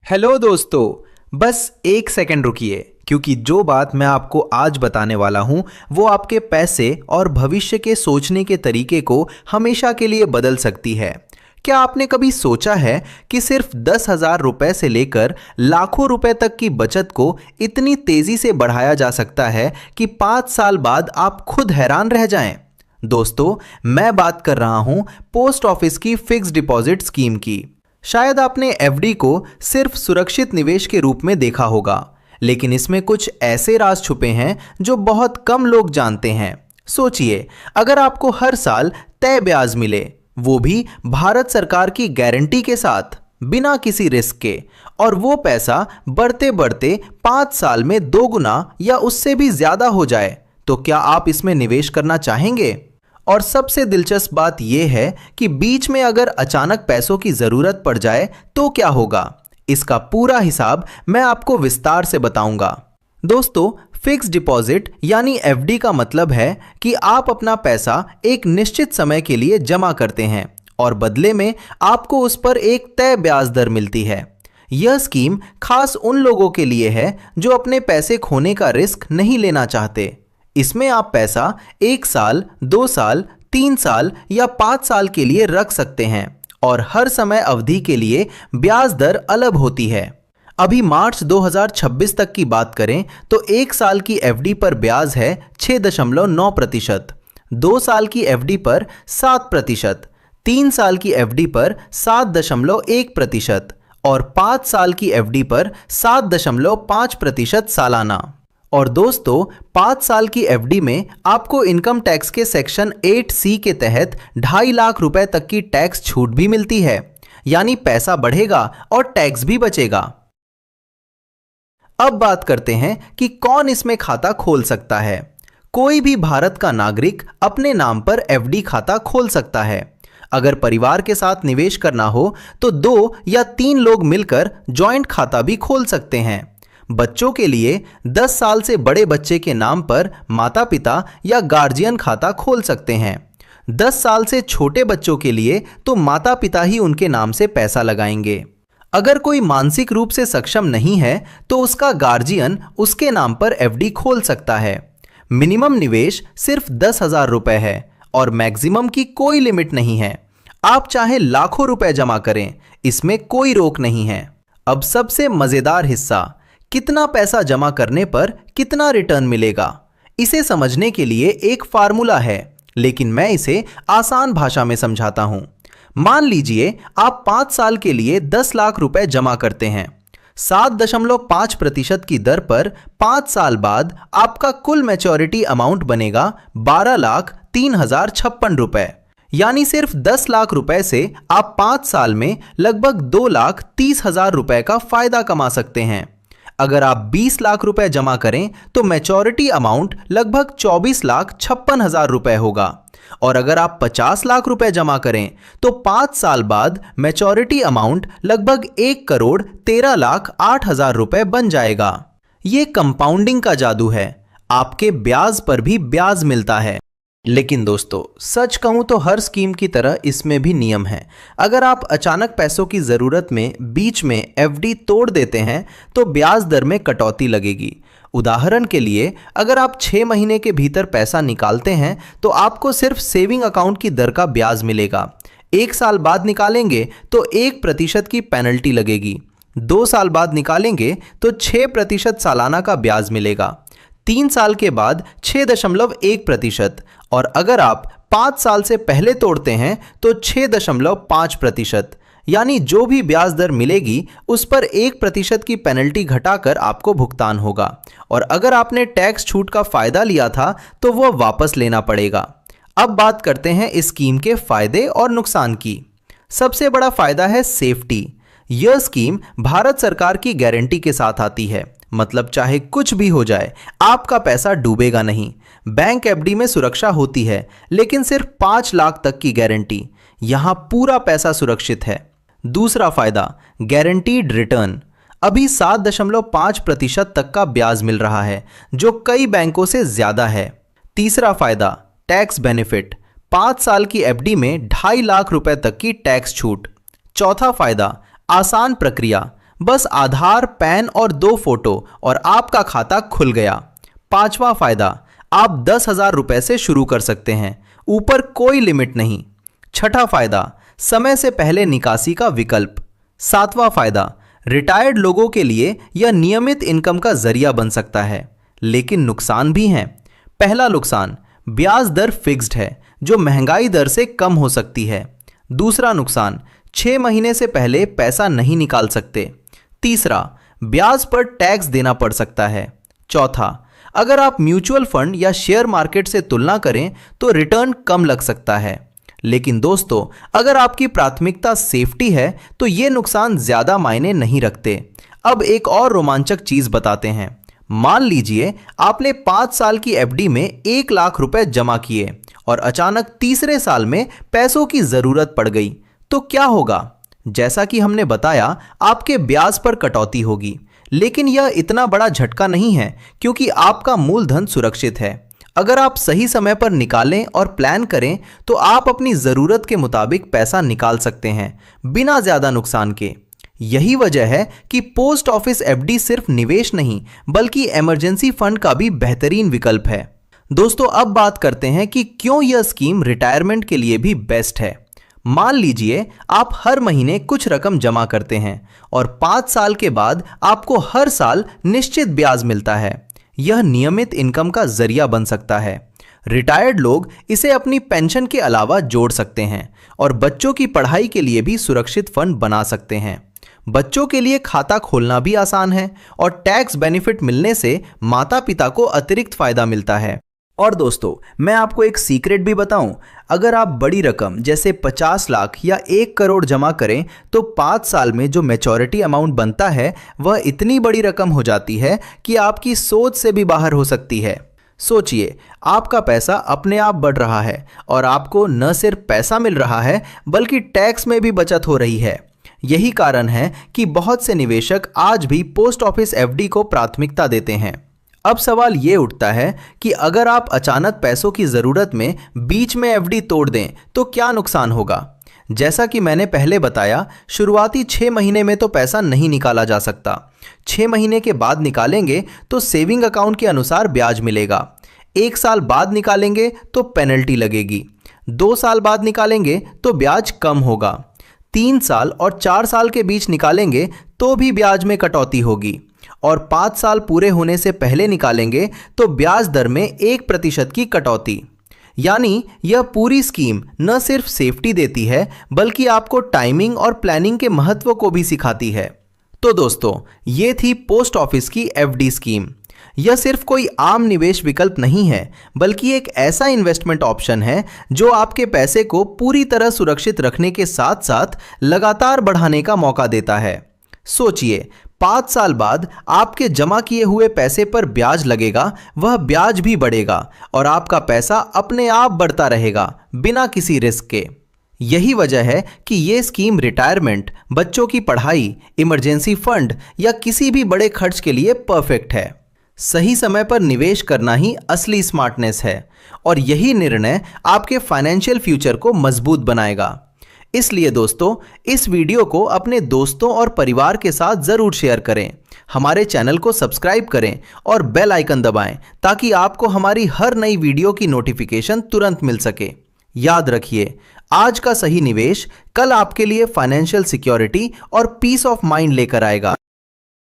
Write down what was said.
Hello दोस्तों, बस एक सेकंड रुकिए क्योंकि जो बात मैं आपको आज बताने वाला हूं वो आपके पैसे और भविष्य के सोचने के तरीके को हमेशा के लिए बदल सकती है। क्या आपने कभी सोचा है कि सिर्फ 10,000 रुपए से लेकर लाखों रुपए तक की बचत को इतनी तेजी से बढ़ाया जा सकता है कि 5 साल बाद आप खुद हैरान रह जाएं? दोस्तों, मैं बात कर रहा हूं पोस्ट ऑफिस की फिक्स्ड डिपॉजिट स्कीम की। शायद आपने एफडी को सिर्फ सुरक्षित निवेश के रूप में देखा होगा, लेकिन इसमें कुछ ऐसे राज छुपे हैं जो बहुत कम लोग जानते हैं। सोचिए, अगर आपको हर साल तय ब्याज मिले, वो भी भारत सरकार की गारंटी के साथ, बिना किसी रिस्क के, और वो पैसा बढ़ते बढ़ते 5 साल में 2 गुना या उससे भी ज्यादा हो जाए, तो क्या आप इसमें निवेश करना चाहेंगे? और सबसे दिलचस्प बात यह है कि बीच में अगर अचानक पैसों की जरूरत पड़ जाए तो क्या होगा? इसका पूरा हिसाब मैं आपको विस्तार से बताऊंगा। दोस्तों, फिक्स्ड डिपॉजिट यानी एफडी का मतलब है कि आप अपना पैसा एक निश्चित समय के लिए जमा करते हैं और बदले में आपको उस पर एक तय ब्याज दर मिलती है। यह स्कीम खास उन लोगों के लिए है जो अपने पैसे खोने का रिस्क नहीं लेना चाहते। इसमें आप पैसा 1 साल, 2 साल, 3 साल या 5 साल के लिए रख सकते हैं और हर समय अवधि के लिए ब्याज दर अलग होती है। अभी मार्च 2026 तक की बात करें तो 1 साल की एफडी पर ब्याज है 6.9%, 2 साल की एफडी पर 7%, 3 साल की एफडी पर 7.1% और 5 साल की एफडी पर 7.5% सालाना। और दोस्तों, 5 साल की एफडी में आपको इनकम टैक्स के सेक्शन 8C के तहत 2.5 लाख रुपए तक की टैक्स छूट भी मिलती है, यानी पैसा बढ़ेगा और टैक्स भी बचेगा। अब बात करते हैं कि कौन इसमें खाता खोल सकता है। कोई भी भारत का नागरिक अपने नाम पर एफडी खाता खोल सकता है। अगर परिवार के साथ निवेश करना हो तो 2 या 3 लोग मिलकर जॉइंट खाता भी खोल सकते हैं। बच्चों के लिए 10 साल से बड़े बच्चे के नाम पर माता पिता या गार्जियन खाता खोल सकते हैं। 10 साल से छोटे बच्चों के लिए तो माता पिता ही उनके नाम से पैसा लगाएंगे। अगर कोई मानसिक रूप से सक्षम नहीं है तो उसका गार्जियन उसके नाम पर एफडी खोल सकता है। मिनिमम निवेश सिर्फ 10,000 रुपए है और मैक्सिमम की कोई लिमिट नहीं है। आप चाहे लाखों रुपए जमा करें, इसमें कोई रोक नहीं है। अब सबसे मजेदार हिस्सा, कितना पैसा जमा करने पर कितना रिटर्न मिलेगा। इसे समझने के लिए एक फार्मूला है, लेकिन मैं इसे आसान भाषा में समझाता हूं। मान लीजिए आप 5 साल के लिए 10 लाख रुपए जमा करते हैं। 7.5% की दर पर 5 साल बाद आपका कुल मैच्योरिटी अमाउंट बनेगा 12,03,056 रुपए। यानी सिर्फ 10 लाख रुपए से आप 5 साल में लगभग 2,30,000 रुपए का फायदा कमा सकते हैं। अगर आप 20 लाख रुपए जमा करें तो मैच्योरिटी अमाउंट लगभग 24,56,000 रुपए होगा और अगर आप 50 लाख रुपए जमा करें तो 5 साल बाद मैच्योरिटी अमाउंट लगभग 1,13,08,000 रुपए बन जाएगा। ये कंपाउंडिंग का जादू है, आपके ब्याज पर भी ब्याज मिलता है। लेकिन दोस्तों, सच कहूं तो हर स्कीम की तरह इसमें भी नियम है। अगर आप अचानक पैसों की ज़रूरत में बीच में एफडी तोड़ देते हैं तो ब्याज दर में कटौती लगेगी। उदाहरण के लिए, अगर आप 6 महीने के भीतर पैसा निकालते हैं तो आपको सिर्फ सेविंग अकाउंट की दर का ब्याज मिलेगा। 1 साल बाद निकालेंगे तो 1% की पेनल्टी लगेगी। 2 साल बाद निकालेंगे तो 6% सालाना का ब्याज मिलेगा। 3 साल के बाद 6.1% और अगर आप 5 साल से पहले तोड़ते हैं तो 6.5%, यानी जो भी ब्याज दर मिलेगी उस पर 1% की पेनल्टी घटाकर आपको भुगतान होगा और अगर आपने टैक्स छूट का फायदा लिया था तो वह वापस लेना पड़ेगा। अब बात करते हैं इस स्कीम के फायदे और नुकसान की। सबसे बड़ा फायदा है सेफ्टी। यह स्कीम भारत सरकार की गारंटी के साथ आती है, मतलब चाहे कुछ भी हो जाए आपका पैसा डूबेगा नहीं। बैंक एफडी में सुरक्षा होती है, लेकिन सिर्फ 5 लाख तक की गारंटी। यहां पूरा पैसा सुरक्षित है। दूसरा फायदा, गारंटीड रिटर्न। अभी 7.5% तक का ब्याज मिल रहा है, जो कई बैंकों से ज्यादा है। तीसरा फायदा, टैक्स बेनिफिट। 5 साल की एफडी में 2.5 लाख रुपए तक की टैक्स छूट। चौथा फायदा, आसान प्रक्रिया, बस आधार, पैन और 2 फोटो और आपका खाता खुल गया। 5वां फायदा, आप 10,000 रुपए से शुरू कर सकते हैं, ऊपर कोई लिमिट नहीं। 6ठा फायदा, समय से पहले निकासी का विकल्प। 7वां फायदा, रिटायर्ड लोगों के लिए यह नियमित इनकम का जरिया बन सकता है, लेकिन नुकसान भी हैं। पहला नुकसान, ब्याज दर फिक्स्ड है जो महंगाई दर से कम हो सकती है। दूसरा नुकसान, 6 महीने से पहले पैसा नहीं निकाल सकते। तीसरा, ब्याज पर टैक्स देना पड़ सकता है। चौथा, अगर आप म्यूचुअल फंड या शेयर मार्केट से तुलना करें तो रिटर्न कम लग सकता है। लेकिन दोस्तों, अगर आपकी प्राथमिकता सेफ्टी है तो ये नुकसान ज्यादा मायने नहीं रखते। अब एक और रोमांचक चीज बताते हैं। मान लीजिए आपने 5 साल की एफडी में 1 लाख रुपए जमा किए और अचानक तीसरे साल में पैसों की जरूरत पड़ गई, तो क्या होगा? जैसा कि हमने बताया, आपके ब्याज पर कटौती होगी, लेकिन यह इतना बड़ा झटका नहीं है क्योंकि आपका मूलधन सुरक्षित है। अगर आप सही समय पर निकालें और प्लान करें तो आप अपनी जरूरत के मुताबिक पैसा निकाल सकते हैं बिना ज्यादा नुकसान के। यही वजह है कि पोस्ट ऑफिस एफडी सिर्फ निवेश नहीं बल्कि इमरजेंसी फंड का भी बेहतरीन विकल्प है। दोस्तों, अब बात करते हैं कि क्यों यह स्कीम रिटायरमेंट के लिए भी बेस्ट है। मान लीजिए आप हर महीने कुछ रकम जमा करते हैं और 5 साल के बाद आपको हर साल निश्चित ब्याज मिलता है। यह नियमित इनकम का जरिया बन सकता है। रिटायर्ड लोग इसे अपनी पेंशन के अलावा जोड़ सकते हैं और बच्चों की पढ़ाई के लिए भी सुरक्षित फंड बना सकते हैं। बच्चों के लिए खाता खोलना भी आसान है और टैक्स बेनिफिट मिलने से माता पिता को अतिरिक्त फायदा मिलता है। और दोस्तों, मैं आपको एक सीक्रेट भी बताऊं, अगर आप बड़ी रकम जैसे 50 लाख या 1 करोड़ जमा करें तो 5 साल में जो मैच्योरिटी अमाउंट बनता है वह इतनी बड़ी रकम हो जाती है कि आपकी सोच से भी बाहर हो सकती है। सोचिए, आपका पैसा अपने आप बढ़ रहा है और आपको न सिर्फ पैसा मिल रहा है बल्कि टैक्स में भी बचत हो रही है। यही कारण है कि बहुत से निवेशक आज भी पोस्ट ऑफिस एफडी को प्राथमिकता देते हैं। अब सवाल ये उठता है कि अगर आप अचानक पैसों की ज़रूरत में बीच में एफडी तोड़ दें तो क्या नुकसान होगा? जैसा कि मैंने पहले बताया, शुरुआती 6 महीने में तो पैसा नहीं निकाला जा सकता। 6 महीने के बाद निकालेंगे तो सेविंग अकाउंट के अनुसार ब्याज मिलेगा। 1 साल बाद निकालेंगे तो पेनल्टी लगेगी। 2 साल बाद निकालेंगे तो ब्याज कम होगा। 3 साल और 4 साल के बीच निकालेंगे तो भी ब्याज में कटौती होगी और 5 साल पूरे होने से पहले निकालेंगे तो ब्याज दर में 1% की कटौती। यानी यह पूरी स्कीम न सिर्फ सेफ्टी देती है बल्कि आपको टाइमिंग और प्लानिंग के महत्व को भी सिखाती है। तो दोस्तों, ये थी पोस्ट ऑफिस की एफडी स्कीम। यह सिर्फ कोई आम निवेश विकल्प नहीं है बल्कि एक ऐसा इन्वेस्टमेंट ऑप्शन है जो आपके पैसे को पूरी तरह सुरक्षित रखने के साथ साथ लगातार बढ़ाने का मौका देता है। सोचिए, 5 साल बाद आपके जमा किए हुए पैसे पर ब्याज लगेगा, वह ब्याज भी बढ़ेगा और आपका पैसा अपने आप बढ़ता रहेगा बिना किसी रिस्क के। यही वजह है कि ये स्कीम रिटायरमेंट, बच्चों की पढ़ाई, इमरजेंसी फंड या किसी भी बड़े खर्च के लिए परफेक्ट है। सही समय पर निवेश करना ही असली स्मार्टनेस है और यही निर्णय आपके फाइनेंशियल फ्यूचर को मजबूत बनाएगा। इसलिए दोस्तों, इस वीडियो को अपने दोस्तों और परिवार के साथ जरूर शेयर करें। हमारे चैनल को सब्सक्राइब करें और बेल आइकन दबाएं ताकि आपको हमारी हर नई वीडियो की नोटिफिकेशन तुरंत मिल सके। याद रखिए, आज का सही निवेश कल आपके लिए फाइनेंशियल सिक्योरिटी और पीस ऑफ माइंड लेकर आएगा।